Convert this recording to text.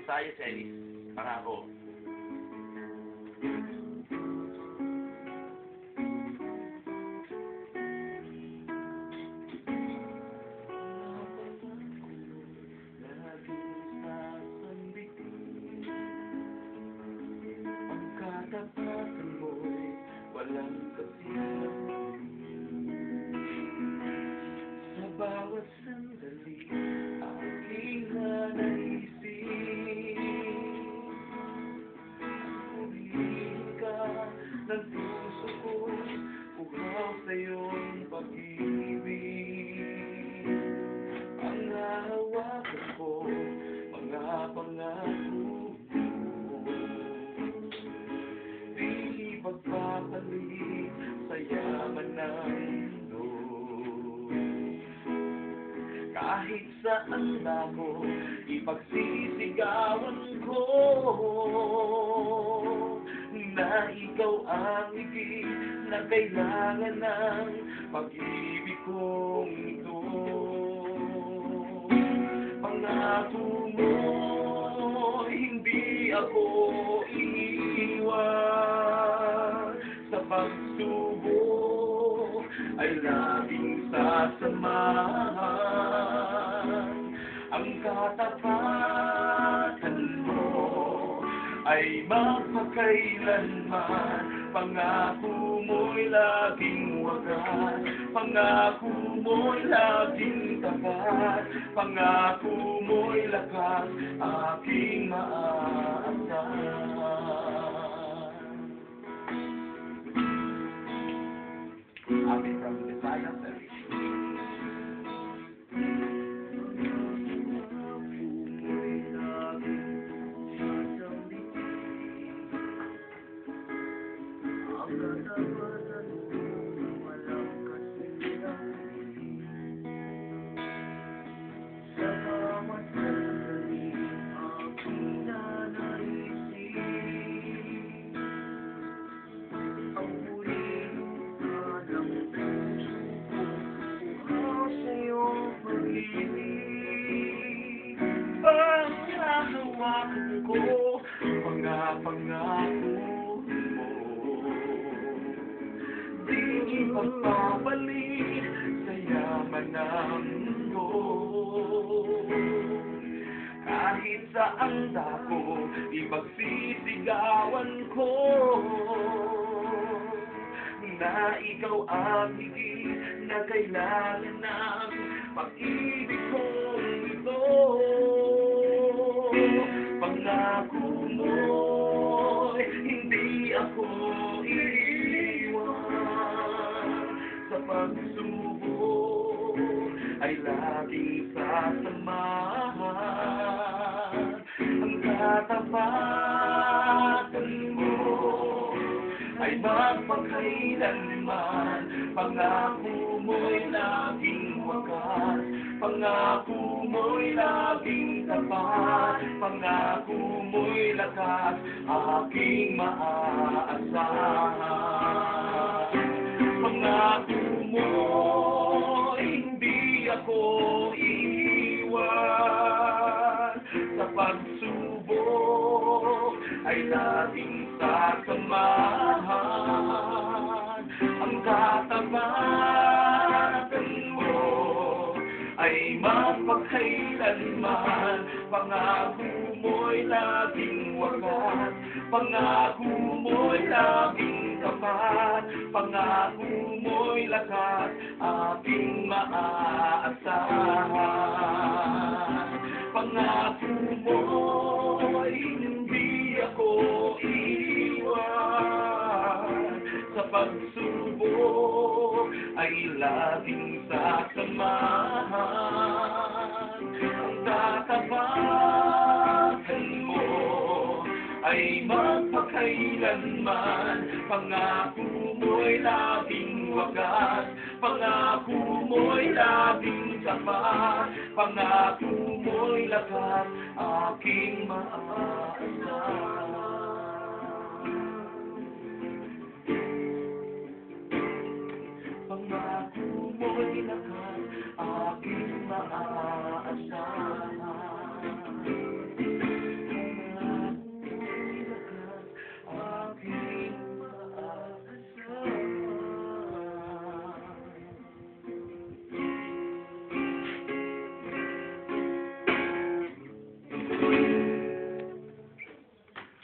Visayas, Ellis. Pangako. Katapatan mo'y walang kasiyahan. Sa bawat sandali, aking nanaisip. Pumili ka ng puso ko, uhaw sa iyong pag-ibig. Ang hahawakan ko, mga pangako. Pagpapalit sa yaman ng mundo. Kahit saan ako, ipagsisigawan ko na ikaw ang higit na kailangan ng pag-ibig kong ito. Pangako mo, hindi ako iiwan. Sa pagsubok ay laging sasamahan. Ang katapatan mo ay magpakailanman. Pangako mo'y laging wagas. Pangako mo'y laging tapat. Pangako mo'y lakas aking maaasahan. Happy from Visayas, Ellis. Panghahawakan ko, mga pangako mo. Di ipagpapalit sa yaman ng mundo. Kahit saan ako, ipagsisigawan ko na ikaw ang higit na kailangan ng pag-ibig kong ito. Pangako mo, hindi ako iiwan. Sa pagsubok ay laging sasamahan. Ang katapatan mo ay magpakailanman. Pangako mo'y laging wagas. Pangako mo'y laging tapat. Pangako mo'y lakas aking maaasahan. Pangako mo'y hindi ako iiwan. Sa pagsubok ay laging sasamahan. Ang katapatan mo ay magpakailanman. Pangako mo'y laging wagas. Pangako mo'y laging tapat. Pangako mo'y lakas aking maaasahan. Pangako mo'y hindi ako iiwan. Sa pagsubok ay laging sasamahan. Ang katapatan mo ay magpakailanman. Pangako mo'y laging wagas. Pangako mo'y laging tapat. Pangako mo'y lakas aking maaasahan. Pangako mo'y lakas aking maaasahan.